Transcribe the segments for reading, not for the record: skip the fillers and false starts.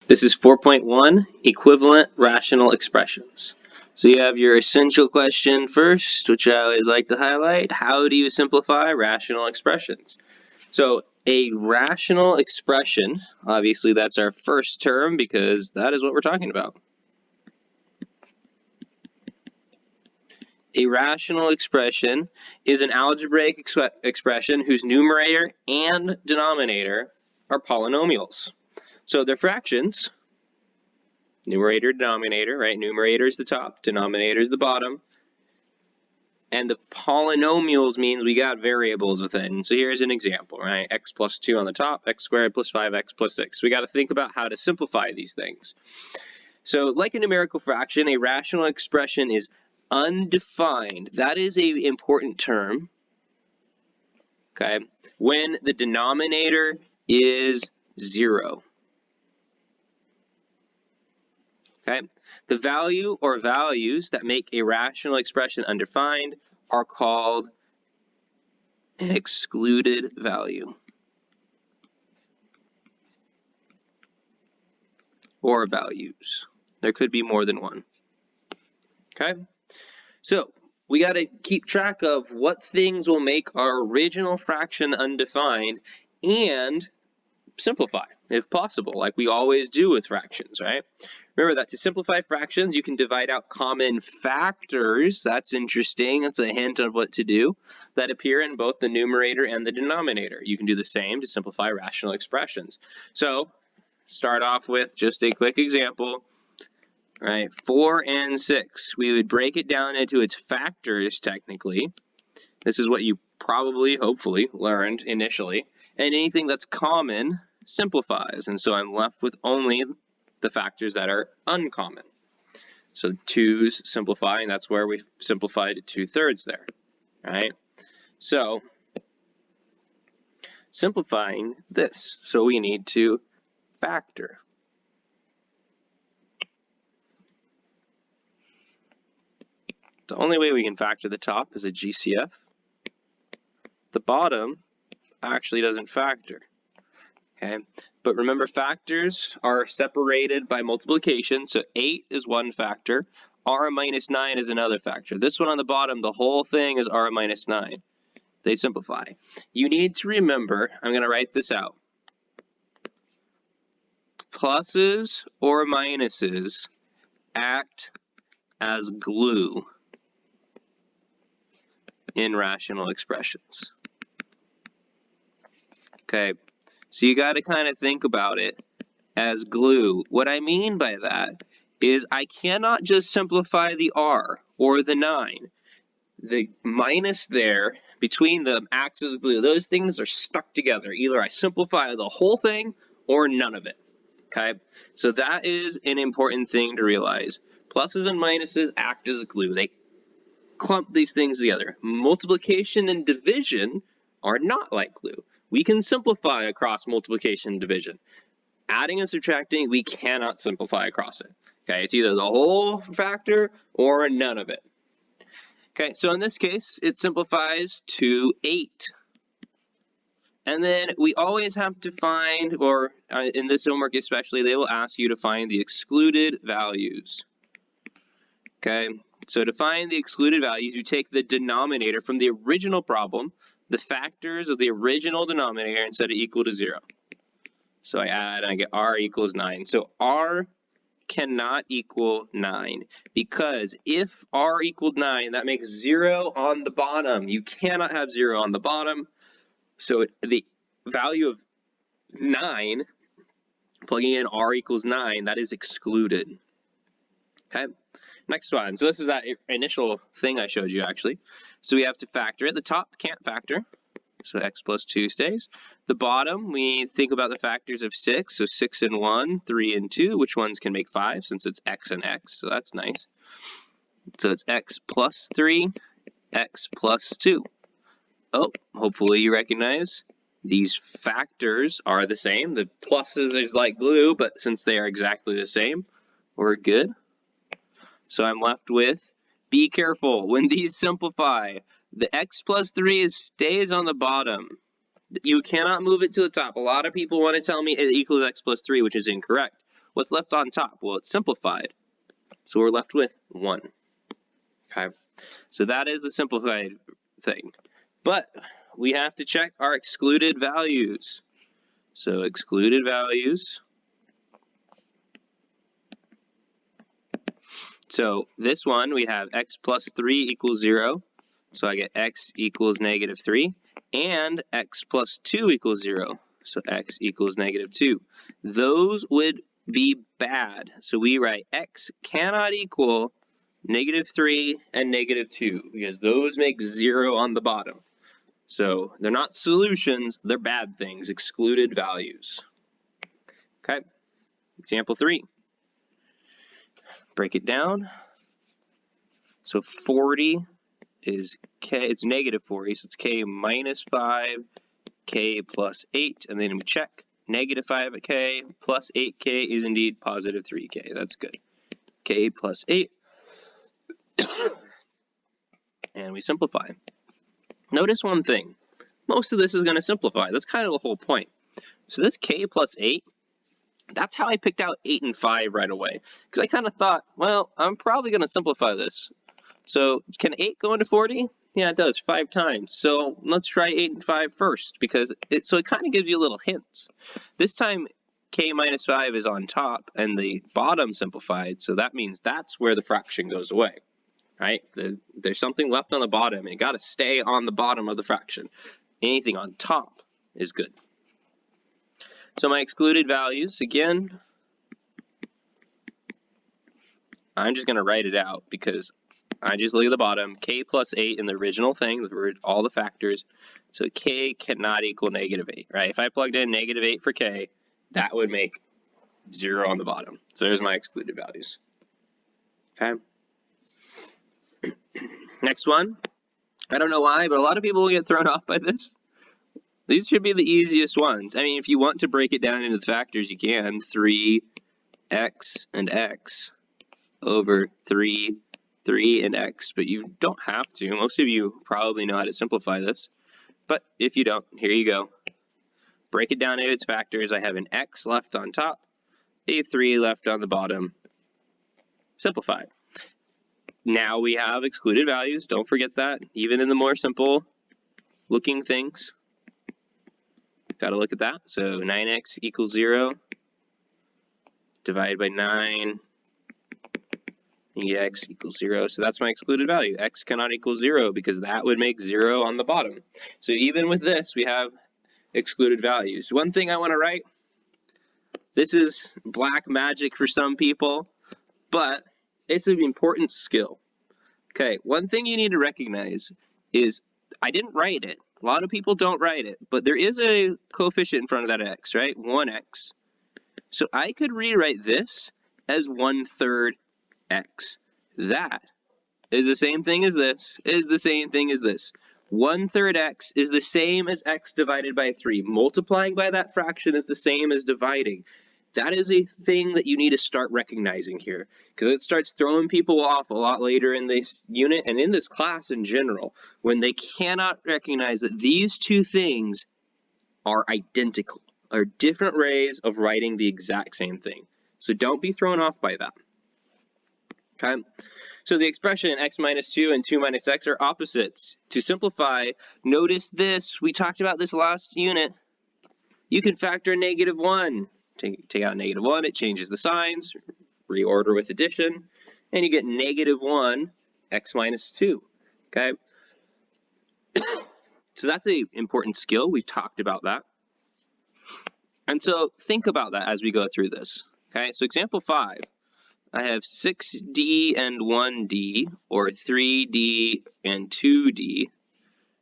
This is 4.1, equivalent rational expressions. So you have your essential question first, which I always like to highlight. How do you simplify rational expressions? So a rational expression, obviously that's our first term because that is what we're talking about. A rational expression is an algebraic expression whose numerator and denominator are polynomials. So they're fractions. Numerator, denominator, right? Numerator is the top, denominator is the bottom. And the polynomials means we got variables within. So here's an example, right? X plus 2 on the top, x squared plus 5x plus 6. We got to think about how to simplify these things. So like a numerical fraction, a rational expression is undefined. That is an important term, okay? When the denominator is 0. Okay? The value or values that make a rational expression undefined are called an excluded value or values. There could be more than one. Okay? So we got to keep track of what things will make our original fraction undefined and simplify, if possible, like we always do with fractions, right? Remember that to simplify fractions, you can divide out common factors. That's interesting. That's a hint of what to do that appear in both the numerator and the denominator. You can do the same to simplify rational expressions. So start off with just a quick example, right? 4 and 6. We would break it down into its factors technically. This is what you probably, hopefully, learned initially. And anything that's common simplifies, and so I'm left with only the factors that are uncommon. So 2's simplify, and that's where we simplified to 2/3 there, right? So simplifying this, so we need to factor. The only way we can factor the top is a GCF. The bottom actually doesn't factor. Okay, but remember factors are separated by multiplication, so 8 is one factor, r minus 9 is another factor. This one on the bottom, the whole thing is r minus 9. They simplify. You need to remember, I'm going to write this out. Pluses or minuses act as glue in rational expressions. Okay. So you got to kind of think about it as glue. What I mean by that is I cannot just simplify the r or the 9. The minus there between them acts as glue. Those things are stuck together. Either I simplify the whole thing or none of it. Okay? So that is an important thing to realize. Pluses and minuses act as glue. They clump these things together. Multiplication and division are not like glue. We can simplify across multiplication and division. Adding and subtracting, we cannot simplify across it. Okay, it's either the whole factor or none of it. Okay, so in this case, it simplifies to 8. And then we always have to find, or in this homework especially, they will ask you to find the excluded values. Okay, so to find the excluded values, you take the denominator from the original problem, the factors of the original denominator, and set it equal to 0. So I add and I get r equals 9. So r cannot equal 9 because if r equaled 9, that makes 0 on the bottom. You cannot have 0 on the bottom. So the value of 9, plugging in r equals 9, that is excluded. Okay. Next one. So this is that initial thing I showed you actually. So we have to factor it. The top can't factor. So x plus 2 stays. The bottom, we think about the factors of 6. So 6 and 1, 3 and 2. Which ones can make 5 since it's x and x. So that's nice. So it's x plus 3, x plus 2. Oh, hopefully you recognize these factors are the same. The pluses is like glue, but since they are exactly the same, we're good. So I'm left with, be careful, when these simplify, the x plus 3 stays on the bottom. You cannot move it to the top. A lot of people want to tell me it equals x plus 3, which is incorrect. What's left on top? Well, it's simplified. So we're left with 1. Okay, so that is the simplified thing. But we have to check our excluded values. So excluded values. So this one, we have x plus 3 equals 0. So I get x equals negative 3. And x plus 2 equals 0. So x equals negative 2. Those would be bad. So we write x cannot equal negative 3 and negative 2 because those make 0 on the bottom. So they're not solutions, they're bad things, excluded values. Okay, example 3. Break it down. So 40 is k, it's negative 40, so it's k minus 5, k plus 8, and then we check. Negative 5k plus 8k is indeed positive 3k. That's good. K plus 8. And we simplify. Notice one thing. Most of this is going to simplify. That's kind of the whole point. So this k plus 8, that's how I picked out 8 and 5 right away. Because I kind of thought, well, I'm probably going to simplify this. So can 8 go into 40? Yeah, it does, 5 times. So let's try 8 and 5 first, because it kind of gives you little hints. This time, k minus 5 is on top, and the bottom simplified, so that means that's where the fraction goes away, right? There's something left on the bottom, and it got to stay on the bottom of the fraction. Anything on top is good. So my excluded values, again, I'm just going to write it out, because I just look at the bottom, k plus 8 in the original thing, all the factors, so k cannot equal negative 8, right? If I plugged in negative 8 for k, that would make 0 on the bottom. So there's my excluded values. Okay. Next one. I don't know why, but a lot of people will get thrown off by this. These should be the easiest ones. I mean, if you want to break it down into the factors, you can. 3x and x over 3 and x, but you don't have to. Most of you probably know how to simplify this, but if you don't, here you go. Break it down into its factors. I have an x left on top, a 3 left on the bottom. Simplify. Now we have excluded values. Don't forget that, even in the more simple looking things. Got to look at that. So 9x equals 0. Divide by 9. X equals 0, so that's my excluded value. X cannot equal 0 because that would make 0 on the bottom. So even with this, we have excluded values. One thing I want to write, this is black magic for some people, but it's an important skill. Okay, one thing you need to recognize is I didn't write it. A lot of people don't write it, but there is a coefficient in front of that x, right? 1x. So I could rewrite this as 1/3 x. That is the same thing as this, is the same thing as this. 1/3 x is the same as x divided by 3. Multiplying by that fraction is the same as dividing. That is a thing that you need to start recognizing here, because it starts throwing people off a lot later in this unit and in this class in general, when they cannot recognize that these two things are identical, are different ways of writing the exact same thing. So don't be thrown off by that. Okay, so the expression x minus 2 and 2 minus x are opposites. To simplify, notice this. We talked about this last unit. You can factor -1. Take out -1, it changes the signs, reorder with addition, and you get -1 x minus 2. Okay, so that's an important skill. We've talked about that. And so think about that as we go through this. Okay, so example 5. I have 6d and 1d, or 3d and 2d.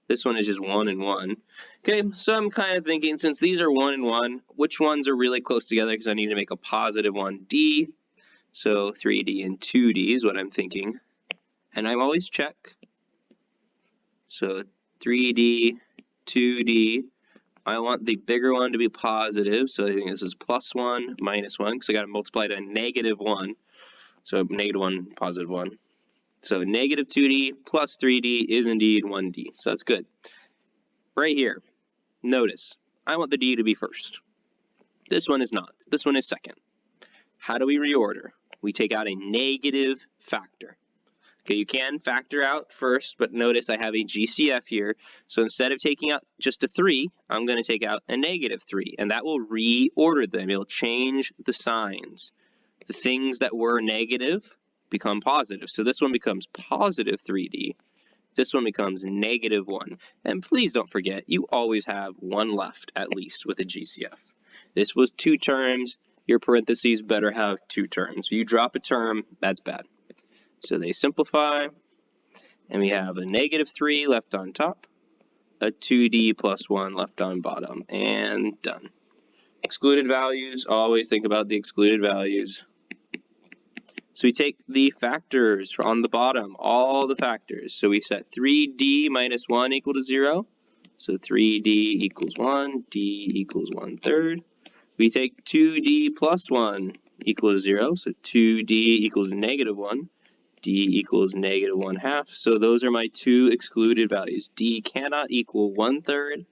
This one is just 1 and 1. Okay, so I'm kind of thinking, since these are 1 and 1, which ones are really close together, because I need to make a positive 1d. So 3d and 2d is what I'm thinking. And I always check. So 3d, 2d. I want the bigger one to be positive, so I think this is +1, -1, because I got to multiply to -1. So -1, +1. So -2d plus 3d is indeed 1d. So that's good. Right here, notice, I want the d to be first. This one is not. This one is second. How do we reorder? We take out a negative factor. Okay, you can factor out first, but notice I have a GCF here. So instead of taking out just a 3, I'm going to take out a negative 3, and that will reorder them. It'll change the signs. The things that were negative become positive. So this one becomes positive 3D. This one becomes negative 1. And please don't forget, you always have 1 left, at least, with a GCF. This was 2 terms. Your parentheses better have 2 terms. If you drop a term, that's bad. So they simplify, and we have a negative 3 left on top, a 2D plus 1 left on bottom, and done. Excluded values, always think about the excluded values. So we take the factors on the bottom, all the factors. So we set 3D minus 1 equal to 0. So 3D equals 1, D equals 1/3. We take 2D plus 1 equal to 0. So 2D equals negative 1. D equals negative 1/2. So those are my 2 excluded values. D cannot equal 1/3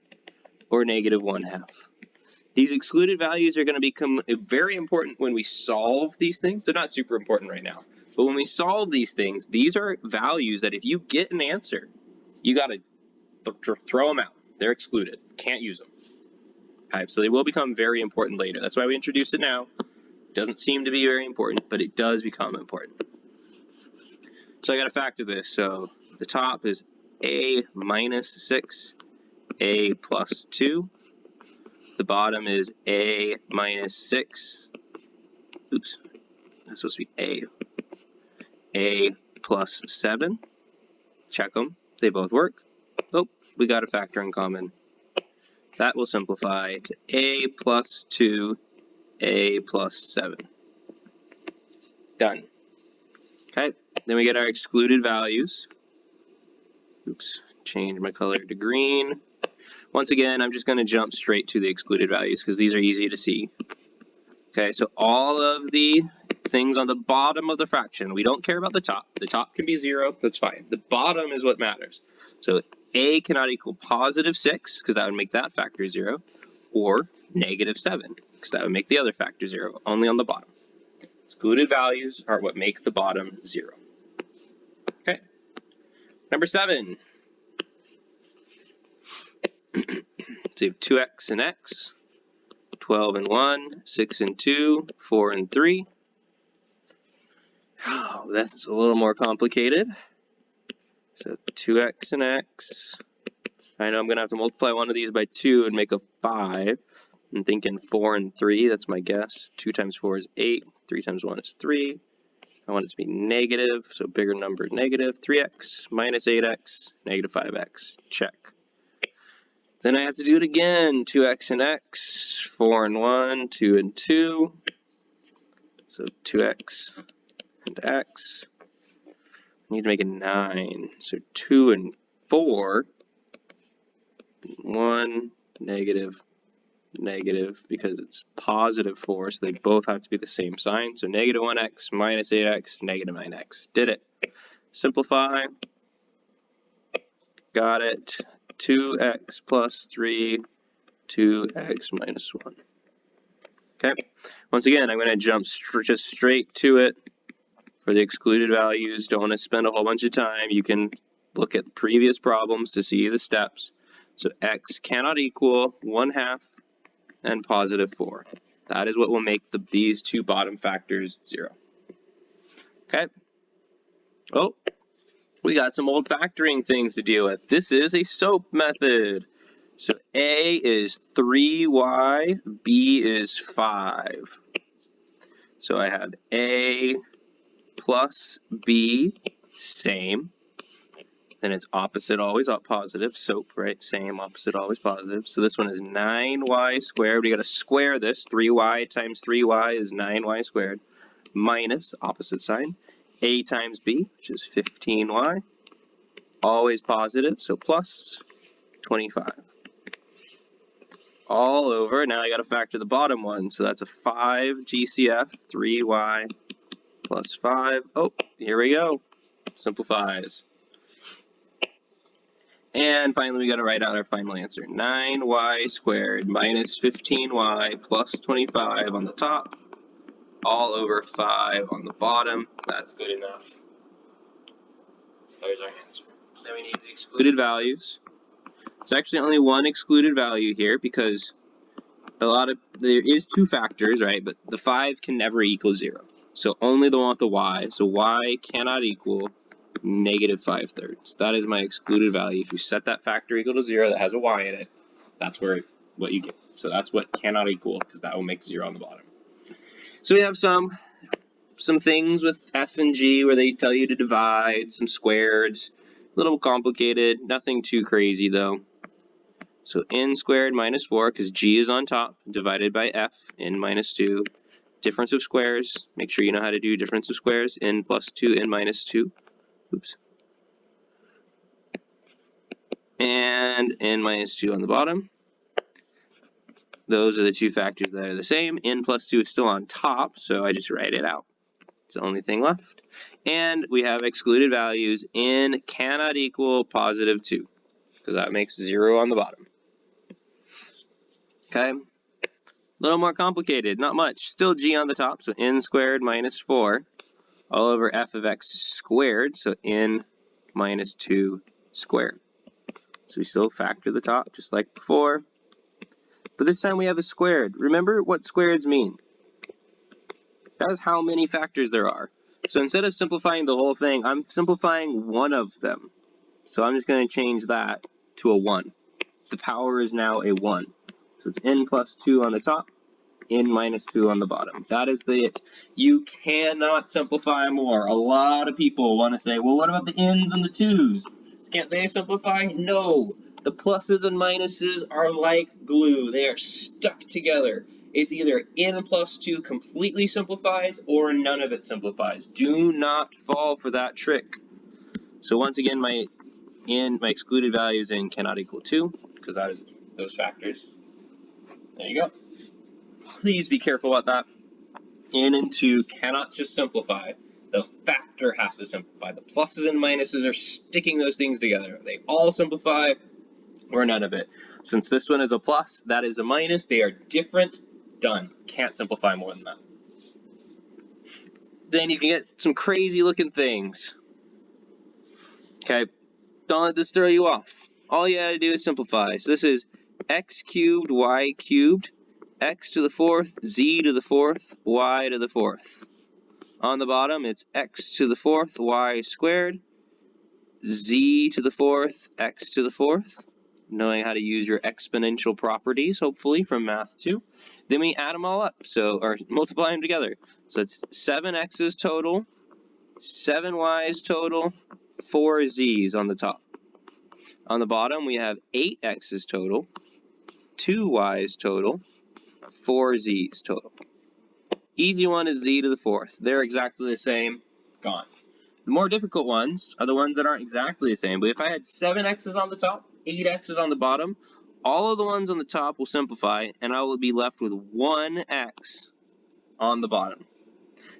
or negative 1/2. These excluded values are going to become very important when we solve these things. They're not super important right now. But when we solve these things, these are values that if you get an answer, you got to throw them out. They're excluded. Can't use them. Okay, so they will become very important later. That's why we introduced it now. It doesn't seem to be very important, but it does become important. So I got to factor this. So the top is a minus 6, a plus 2. The bottom is a minus 6. Oops, that's supposed to be a plus 7. Check them. They both work. Oh, we got a factor in common. That will simplify to a plus 2, a plus 7. Done. Okay, then we get our excluded values. Oops, change my color to green. Once again, I'm just going to jump straight to the excluded values because these are easy to see. Okay, so all of the things on the bottom of the fraction, we don't care about the top. The top can be 0, that's fine. The bottom is what matters. So a cannot equal positive 6 because that would make that factor 0, or negative 7 because that would make the other factor 0, only on the bottom. Excluded values are what make the bottom 0. Okay, number 7. So you have 2x and x, 12 and 1, 6 and 2, 4 and 3. Oh, that's a little more complicated. So 2x and x. I know I'm going to have to multiply one of these by 2 and make a 5. I'm thinking 4 and 3, that's my guess. 2 times 4 is 8, 3 times 1 is 3. I want it to be negative, so bigger number negative. 3x minus 8x, negative 5x. Check. Then I have to do it again. 2x and x, 4 and 1, 2 and 2. So 2x and x. I need to make a 9. So 2 and 4. 1, negative, negative, because it's positive 4, so they both have to be the same sign. So negative 1x minus 8x, negative 9x. Did it. Simplify. Got it. 2x plus 3, 2x minus 1. Okay. Once again, I'm going to jump just straight to it for the excluded values. Don't want to spend a whole bunch of time. You can look at previous problems to see the steps. So x cannot equal 1/2 and positive 4. That is what will make these 2 bottom factors 0. Okay. Oh, we got some old factoring things to deal with. This is a SOAP method. So A is 3y, B is 5. So I have A plus B, same. Then it's opposite, always positive. SOAP, right? Same, opposite, always positive. So this one is 9y squared. We got to square this. 3y times 3y is 9y squared. Minus, opposite sign. A times B, which is 15y. Always positive, so plus 25. All over. Now I got to factor the bottom one. So that's a 5 GCF, 3y plus 5. Oh, here we go. Simplifies. And finally, we got to write out our final answer. 9y squared minus 15y plus 25 on the top. all over 5 on the bottom. That's good enough. There's our answer. Then we need the excluded values. There's actually only one excluded value here because there is 2 factors, right? But the 5 can never equal 0. So only the one with the y. So y cannot equal negative 5/3. That is my excluded value. If you set that factor equal to 0 that has a y in it, that's what you get. So that's what cannot equal, because that will make 0 on the bottom. So we have some things with f and g where they tell you to divide, some squareds. A little complicated, nothing too crazy though. So n squared minus 4, because g is on top, divided by f, n minus 2. Difference of squares, make sure you know how to do difference of squares, n plus 2, n minus 2. Oops. And n minus 2 on the bottom. Those are the 2 factors that are the same. N plus 2 is still on top, so I just write it out. It's the only thing left. And we have excluded values. N cannot equal positive 2, because that makes 0 on the bottom. Okay? A little more complicated, not much. Still g on the top, so n squared minus 4 all over f of x squared, so n minus 2 squared. So we still factor the top, just like before. But this time we have a squared. Remember what squareds mean. That's how many factors there are. So instead of simplifying the whole thing, I'm simplifying one of them. So I'm just going to change that to a 1. The power is now a 1. So it's n plus 2 on the top, n minus 2 on the bottom. That is it. You cannot simplify more. A lot of people want to say, well, what about the n's and the 2's? Can't they simplify? No. The pluses and minuses are like glue. They are stuck together. It's either n plus 2 completely simplifies or none of it simplifies. Do not fall for that trick. So once again, my excluded values n cannot equal 2, because that is those factors. There you go. Please be careful about that. N and 2 cannot just simplify. The factor has to simplify. The pluses and minuses are sticking those things together. They all simplify or none of it. Since this one is a plus, that is a minus. They are different. Done. Can't simplify more than that. Then you can get some crazy looking things. Okay, don't let this throw you off. All you gotta do is simplify. So this is x cubed, y cubed, x to the 4th, z to the 4th, y to the 4th. On the bottom, it's x to the 4th, y squared, z to the 4th, x to the 4th. Knowing how to use your exponential properties, hopefully, from Math 2. Then we add them all up, or multiply them together. So it's 7x's total, 7y's total, 4z's on the top. On the bottom, we have 8x's total, 2y's total, 4z's total. Easy one is z to the 4th. They're exactly the same. Gone. The more difficult ones are the ones that aren't exactly the same. But if I had 7x's on the top, 8x's on the bottom, all of the ones on the top will simplify, and I will be left with 1x on the bottom.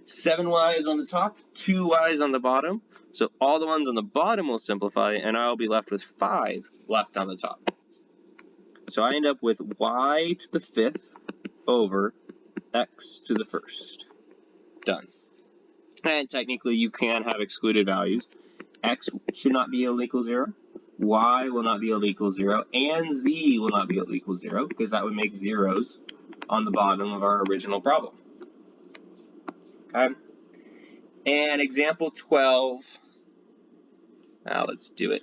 7y's on the top, 2y's on the bottom. So all the ones on the bottom will simplify, and I'll be left with 5 left on the top. So I end up with y to the 5th over x to the 1st. Done. And technically you can have excluded values. X should not be able to equal 0. Y will not be able to equal 0. And z will not be able to equal 0, because that would make zeros on the bottom of our original problem. Okay? And example 12. Now let's do it.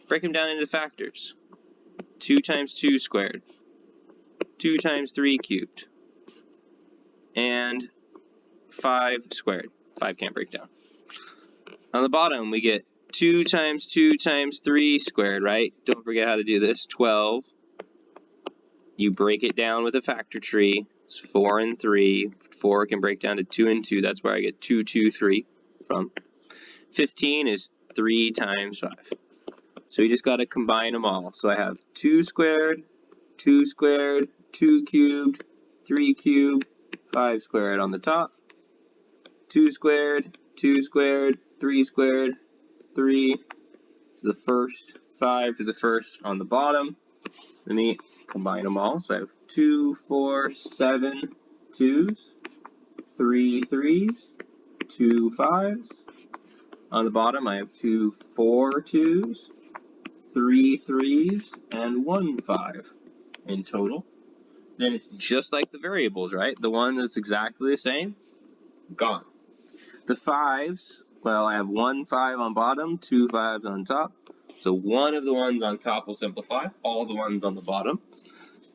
Break them down into factors. 2 times 2 squared. 2 times 3 cubed. And 5 squared. 5 can't break down. On the bottom, we get 2 times 2 times 3 squared, right? Don't forget how to do this. 12. You break it down with a factor tree. It's 4 and 3. 4 can break down to 2 and 2. That's where I get 2, 2, 3 from. 15 is 3 times 5. So we just got to combine them all. So I have 2 squared, 2 squared, 2 cubed, 3 cubed, 5 squared on the top. 2 squared, 2 squared, 3 squared, 3 to the 1st, 5 to the 1st on the bottom. Let me combine them all. So I have 2, 4, 7 2's. 3 3s, 2 5s. On the bottom, I have 2 4 2s, 3 3s, and 1 5 in total. Then it's just like the variables, right? The one that's exactly the same, gone. The 5s, well, I have 1 5 on bottom, 2 5s on top. So one of the ones on top will simplify, all the ones on the bottom.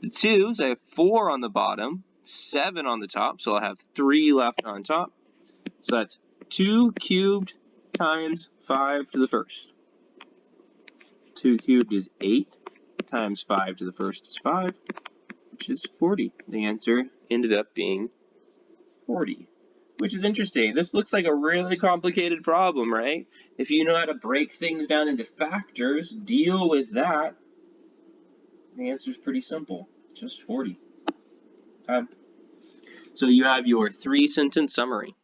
The 2s, I have 4 on the bottom, 7 on the top, so I'll have 3 left on top. So that's 2 cubed times 5 to the first. 2 cubed is 8 times 5 to the first is 5, which is 40. The answer ended up being 40, which is interesting. This looks like a really complicated problem, right? If you know how to break things down into factors, deal with that, the answer is pretty simple, just 40. So you have your 3-sentence summary.